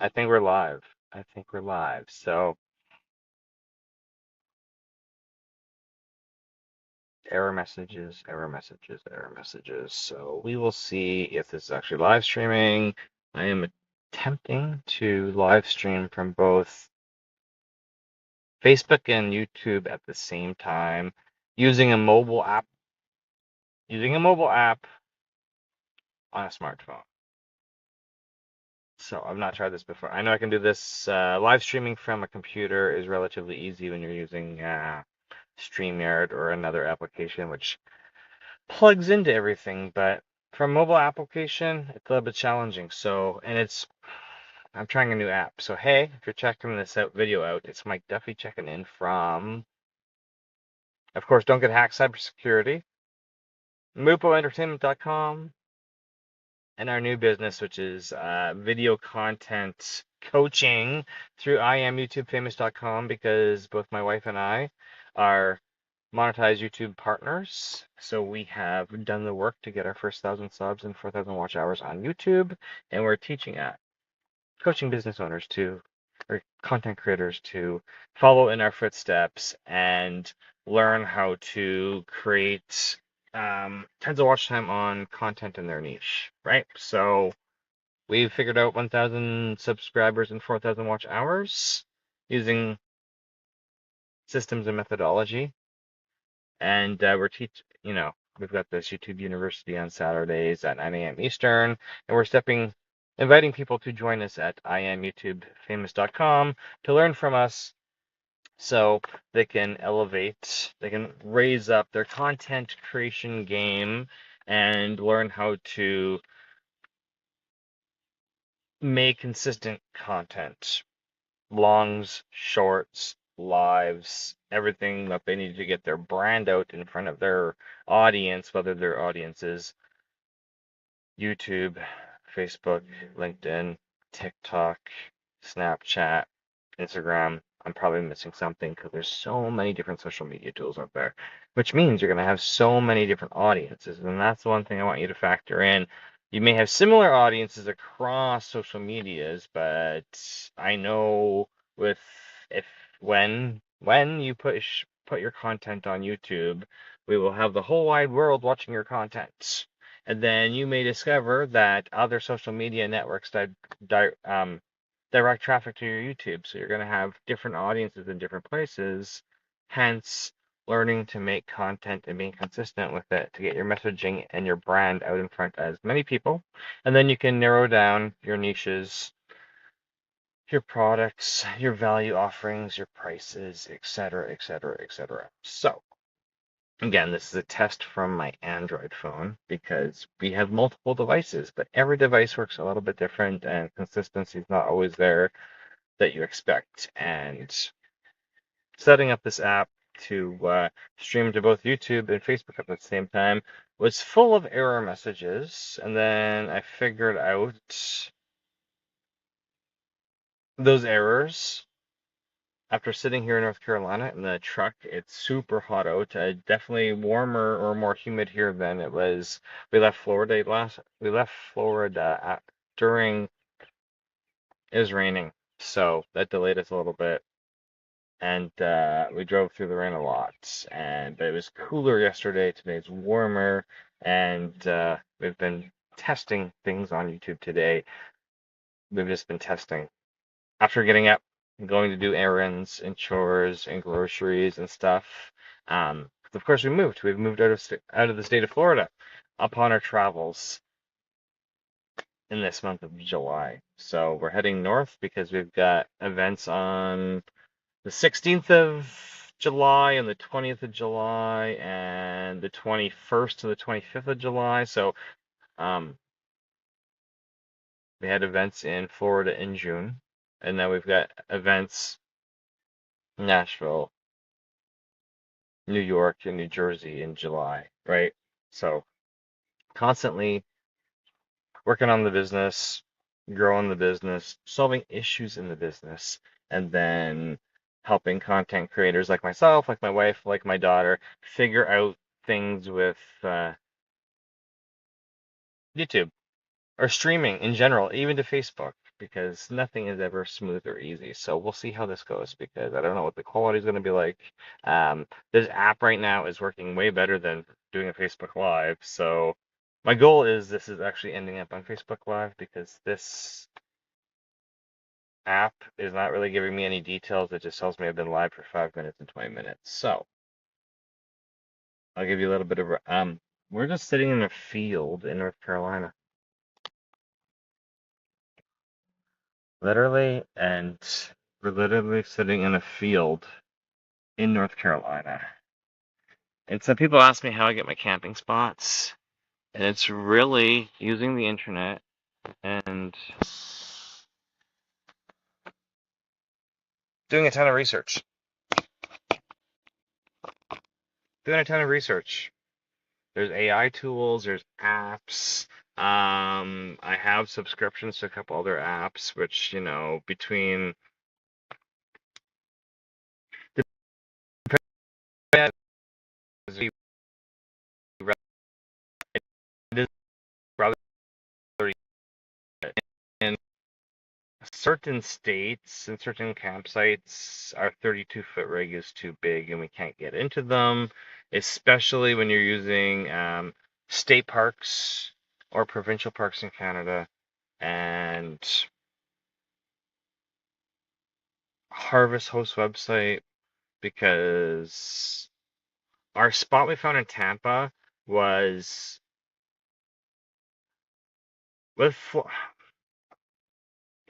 I think we're live. I think we're live. So error messages, error messages, error messages. So we will see if this is actually live streaming. I am attempting to live stream from both Facebook and YouTube at the same time using a mobile app, on a smartphone. So I've not tried this before. I know I can do this. Live streaming from a computer is relatively easy when you're using StreamYard or another application, which plugs into everything, but from mobile application, it's a little bit challenging. So, and I'm trying a new app. So, hey, if you're checking this video out, it's Mike Duffy checking in from, of course, Don't Get Hacked Cybersecurity, MupoEntertainment.com, and our new business, which is video content coaching through IamYouTubeFamous.com, because both my wife and I are monetize YouTube partners. So we have done the work to get our first 1,000 subs and 4,000 watch hours on YouTube, and we're teaching coaching business owners to, or content creators to follow in our footsteps and learn how to create tons of watch time on content in their niche, right? So we've figured out 1,000 subscribers and 4,000 watch hours using systems and methodology. And we've got this YouTube University on Saturdays at 9 a.m. Eastern, and inviting people to join us at IamYouTubeFamous.com to learn from us so they can they can raise up their content creation game and learn how to make consistent content, longs, shorts, lives, everything that they need to get their brand out in front of their audience, whether their audience is YouTube, Facebook, LinkedIn, TikTok, Snapchat, Instagram. I'm probably missing something because there's so many different social media tools out there, which means you're going to have so many different audiences. And that's the one thing I want you to factor in. You may have similar audiences across social medias, but I know with if when you put your content on YouTube, we will have the whole wide world watching your content. And then you may discover that other social media networks direct traffic to your YouTube. So you're going to have different audiences in different places, hence learning to make content and being consistent with it to get your messaging and your brand out in front of as many people. And then you can narrow down your niches, your products, your value offerings, your prices, etc., etc., etc. So, again, this is a test from my Android phone because we have multiple devices, but every device works a little bit different and consistency is not always there that you expect. And setting up this app to stream to both YouTube and Facebook at the same time was full of error messages. And then I figured out those errors after sitting here in North Carolina in the truck. It's super hot out. Definitely warmer or more humid here than it was. We left Florida during it was raining, so that delayed us a little bit. And we drove through the rain a lot. But it was cooler yesterday. Today's warmer, and we've been testing things on YouTube today. We've just been testing after getting up and going to do errands and chores and groceries and stuff. Of course, we moved. We've moved out of the state of Florida upon our travels in this month of July. So we're heading north because we've got events on the 16th of July and the 20th of July and the 21st to the 25th of July. So um, we had events in Florida in June, and then we've got events in Nashville, New York, and New Jersey in July, right? So constantly working on the business, growing the business, solving issues in the business, and then helping content creators like myself, like my wife, like my daughter, figure out things with YouTube or streaming in general, even to Facebook. because nothing is ever smooth or easy. So we'll see how this goes because I don't know what the quality is going to be like. This app right now is working way better than doing a Facebook Live. So my goal is this is actually ending up on Facebook Live because this app is not really giving me any details. It just tells me I've been live for 5 minutes and 20 minutes. So I'll give you a little bit of we're just sitting in a field in North Carolina. Literally, and we're literally sitting in a field in North Carolina. And some people ask me how I get my camping spots, and it's really using the internet and doing a ton of research. Doing a ton of research. There's AI tools, there's apps. I have subscriptions to a couple other apps, which, between the rather in certain states and certain campsites, our 32-foot rig is too big and we can't get into them, especially when you're using state parks or provincial parks in Canada and Harvest Host website because our spot we found in Tampa was with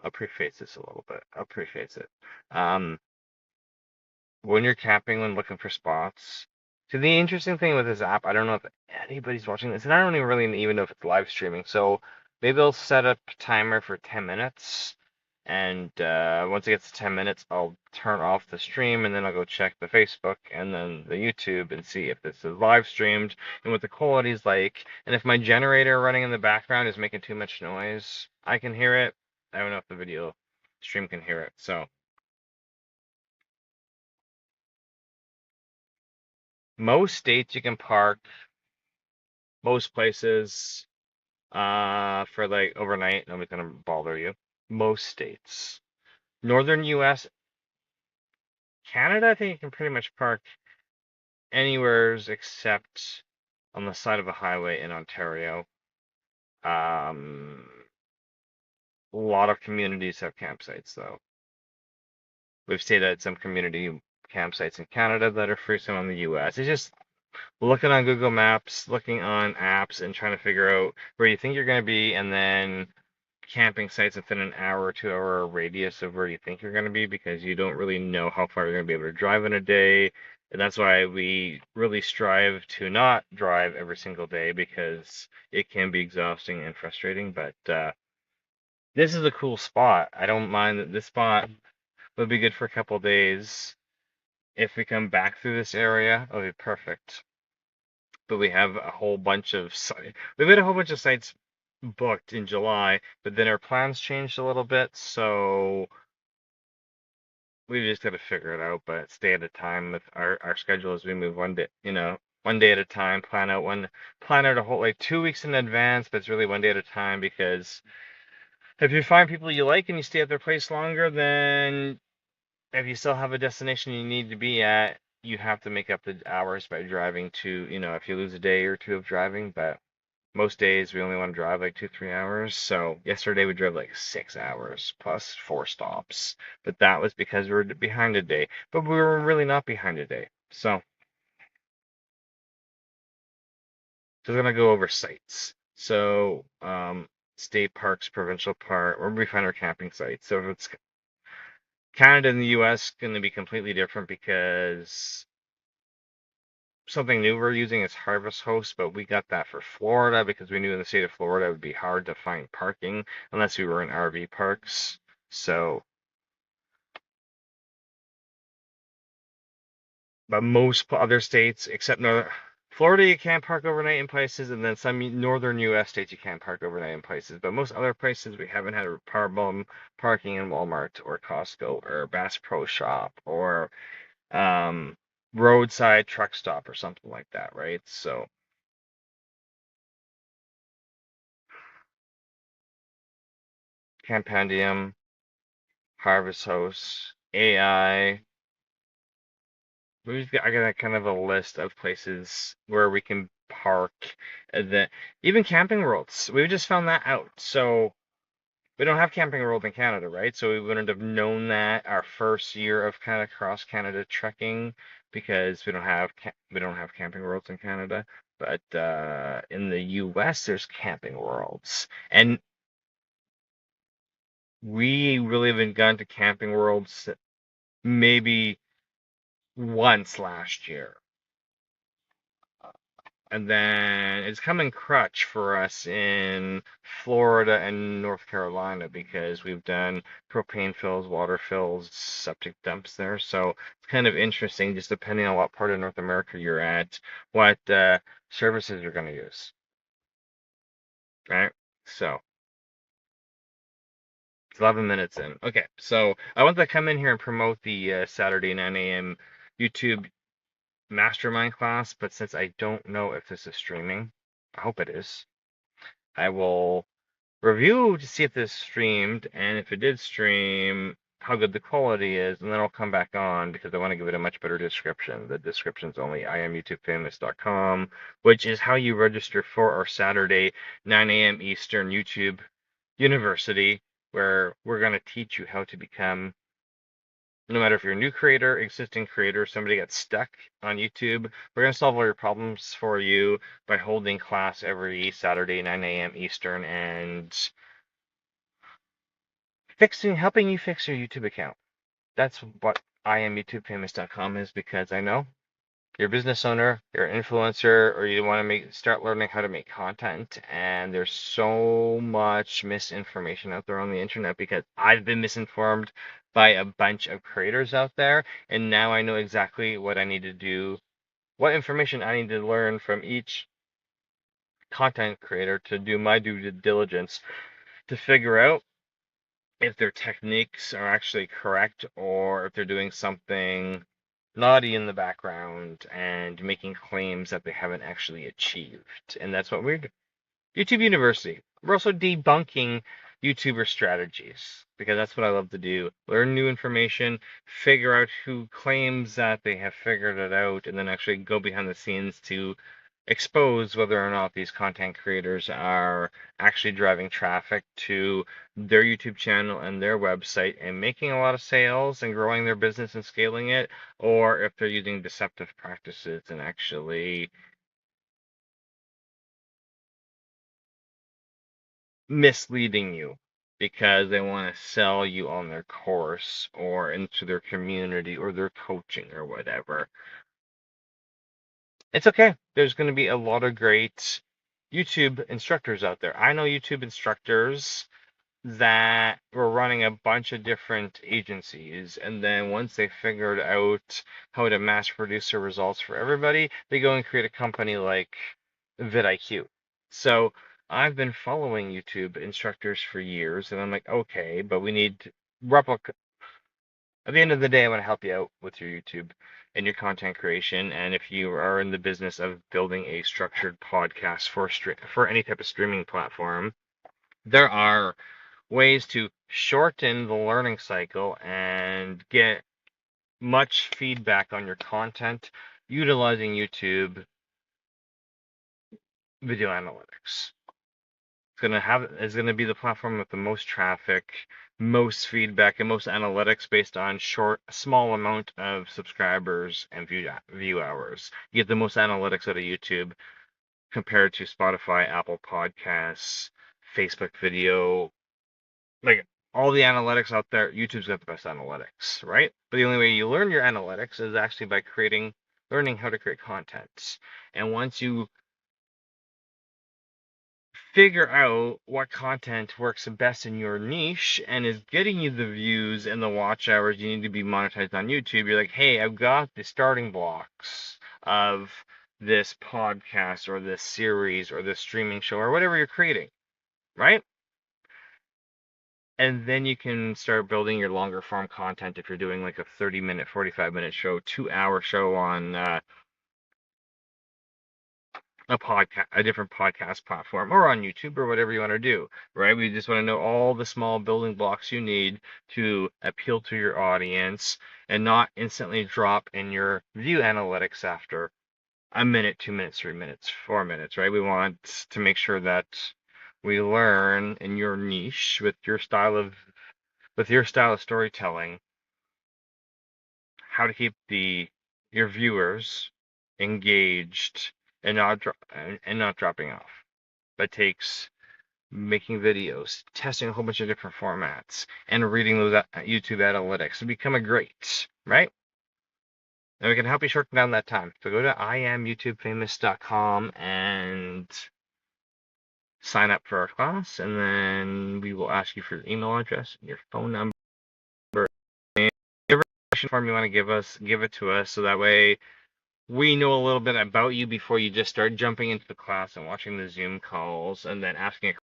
I'll preface this a little bit. I'll preface it. Um, when you're camping and looking for spots. So the interesting thing with this app, I don't know if anybody's watching this, and I don't even know if it's live streaming. So maybe I'll set up a timer for 10 minutes, and once it gets to 10 minutes, I'll turn off the stream, and then I'll go check the Facebook and then the YouTube and see if this is live streamed and what the quality is like. And if my generator running in the background is making too much noise, I can hear it. I don't know if the video stream can hear it. So most states you can park, most places, for like overnight, nobody's gonna bother you. Most states. Northern US, Canada, I think you can pretty much park anywheres except on the side of a highway in Ontario. A lot of communities have campsites though. We've stayed at some community campsites in Canada that are free, some in the US. It's just looking on Google Maps, looking on apps, and trying to figure out where you think you're going to be, and then camping sites within an hour or 2 hour radius of where you think you're going to be because you don't really know how far you're going to be able to drive in a day. And that's why we really strive to not drive every single day because it can be exhausting and frustrating. But this is a cool spot. I don't mind that this spot would be good for a couple days. If we come back through this area, it'll be perfect. But we have a whole bunch of we've had a whole bunch of sites booked in July, but then our plans changed a little bit, so we just got to figure it out. But stay at a time with our schedule as we move one day, one day at a time. Plan out a whole like 2 weeks in advance, but it's really one day at a time because if you find people you like and you stay at their place longer, then if you still have a destination you need to be at, you have to make up the hours by driving to, if you lose a day or two of driving, but most days we only want to drive like 2, 3 hours. So yesterday we drove like 6 hours plus 4 stops, but that was because we were behind a day, but we were really not behind a day. So just gonna go over sites. So state parks, provincial park, where we find our camping sites. So if it's Canada and the US, going to be completely different because something new we're using is Harvest Host, but we got that for Florida because we knew in the state of Florida it would be hard to find parking unless we were in RV parks. So, but most other states except Florida, you can't park overnight in places, and then some northern U.S. states you can't park overnight in places. But most other places we haven't had a problem parking in Walmart or Costco or Bass Pro Shop or um, roadside truck stop or something like that, right? So Campandium, Harvest Host, AI. I got a kind of a list of places where we can park, and then even camping worlds. We just found that out. So we don't have camping world in Canada, right? So we wouldn't have known that our first year of kind of cross Canada trekking because we don't have camping worlds in Canada. But in the US, there's camping worlds, and we really haven't gone to camping worlds maybe once last year. And then it's coming crutch for us in Florida and North Carolina because we've done propane fills, water fills, septic dumps there. So it's kind of interesting, just depending on what part of North America you're at, what services you're going to use, right? So it's 11 minutes in. Okay, so I want to come in here and promote the Saturday 9 a.m. YouTube mastermind class, but since I don't know if this is streaming, I hope it is. I will review to see if this streamed, and if it did stream, how good the quality is, and then I'll come back on because I want to give it a much better description. The description's only IamYouTubeFamous.com, which is how you register for our Saturday 9 a.m. Eastern YouTube University, where we're going to teach you how to become, no matter if you're a new creator, existing creator, somebody got stuck on YouTube, we're going to solve all your problems for you by holding class every Saturday, 9 a.m. Eastern, and helping you fix your YouTube account. That's what IamYouTubeFamous.com is, because I know you're a business owner, you're an influencer, or you want to start learning how to make content, and there's so much misinformation out there on the internet because I've been misinformed by a bunch of creators out there, and now I know exactly what I need to do, what information I need to learn from each content creator to do my due diligence to figure out if their techniques are actually correct or if they're doing something naughty in the background and making claims that they haven't actually achieved. And that's what we're doing. YouTube University. We're also debunking YouTuber strategies because that's what I love to do. Learn new information, figure out who claims that they have figured it out, and then actually go behind the scenes to expose whether or not these content creators are actually driving traffic to their YouTube channel and their website and making a lot of sales and growing their business and scaling it, or if they're using deceptive practices and actually misleading you because they want to sell you on their course or into their community or their coaching or whatever. It's okay. There's going to be a lot of great YouTube instructors out there. I know YouTube instructors that were running a bunch of different agencies, and then once they figured out how to mass produce their results for everybody, they go and create a company like vidIQ. So I've been following YouTube instructors for years, and I'm like, okay, but we need replica. At the end of the day, I want to help you out with your YouTube and your content creation. And if you are in the business of building a structured podcast for any type of streaming platform, there are ways to shorten the learning cycle and get much feedback on your content utilizing YouTube video analytics. It's gonna be the platform with the most traffic, most feedback, and most analytics based on small amount of subscribers and view hours. You get the most analytics out of YouTube compared to Spotify, Apple Podcasts, Facebook video, like all the analytics out there. YouTube's got the best analytics, right? But the only way you learn your analytics is actually by learning how to create content. And once you figure out what content works the best in your niche and is getting you the views and the watch hours you need to be monetized on YouTube, you're like, hey, I've got the starting blocks of this podcast or this series or this streaming show or whatever you're creating, right? And then you can start building your longer form content if you're doing like a 30-minute, 45-minute show, 2-hour show on a different podcast platform, or on YouTube, or whatever you want to do, right? We just want to know all the small building blocks you need to appeal to your audience and not instantly drop in your view analytics after a minute, 2 minutes, 3 minutes, 4 minutes, right? We want to make sure that we learn in your niche with your style of storytelling how to keep your viewers engaged and not dropping off. That takes making videos, testing a whole bunch of different formats, and reading those YouTube analytics to become a great, right? And we can help you shorten down that time. So go to IamYouTubeFamous.com and sign up for our class, and then we will ask you for your email address and your phone number. And whatever question form you want to give it to us, so that way we know a little bit about you before you just start jumping into the class and watching the Zoom calls and then asking a question.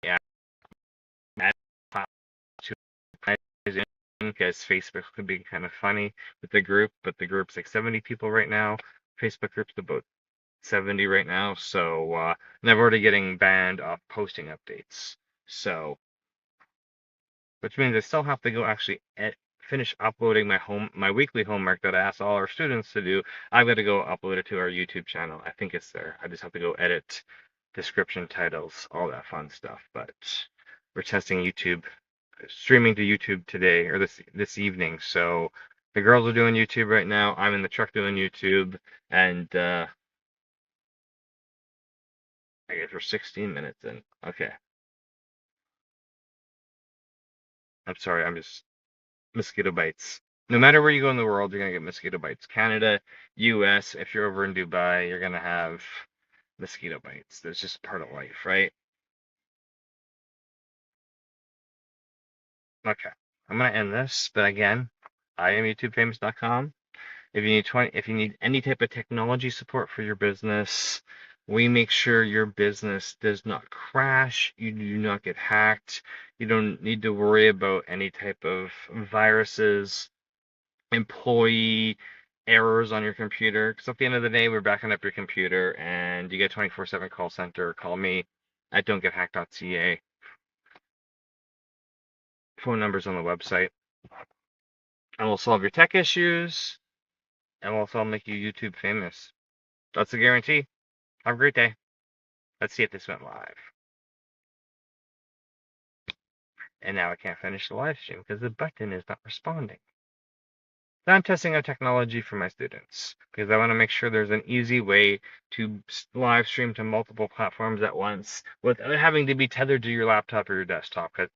Yeah, because Facebook could be kind of funny with the group, but the group's like 70 people right now. Facebook group's about 70 right now, so and I've already getting banned off posting updates. So, which means I still have to go actually finish uploading my weekly homework that I asked all our students to do. I've got to go upload it to our YouTube channel. I think it's there. I just have to go edit description, titles, all that fun stuff. But we're testing YouTube, streaming to YouTube today or this evening. So the girls are doing YouTube right now. I'm in the truck doing YouTube, and I guess we're 16 minutes in. Okay. I'm sorry. I'm just mosquito bites. No matter where you go in the world, you're gonna get mosquito bites. Canada, US, if you're over in Dubai, you're gonna have mosquito bites. That's just part of life, right? Okay. I'm gonna end this, but again, I am YouTubeFamous.com. If you need any type of technology support for your business, we make sure your business does not crash, you do not get hacked, you don't need to worry about any type of viruses, employee errors on your computer. Because at the end of the day, we're backing up your computer and you get 24/7 call center. Call me at don'tgethacked.ca. Phone numbers on the website. And we'll solve your tech issues and we'll also make you YouTube famous. That's a guarantee. Have a great day. Let's see if this went live. And now I can't finish the live stream because the button is not responding. So I'm testing out technology for my students because I want to make sure there's an easy way to live stream to multiple platforms at once without having to be tethered to your laptop or your desktop.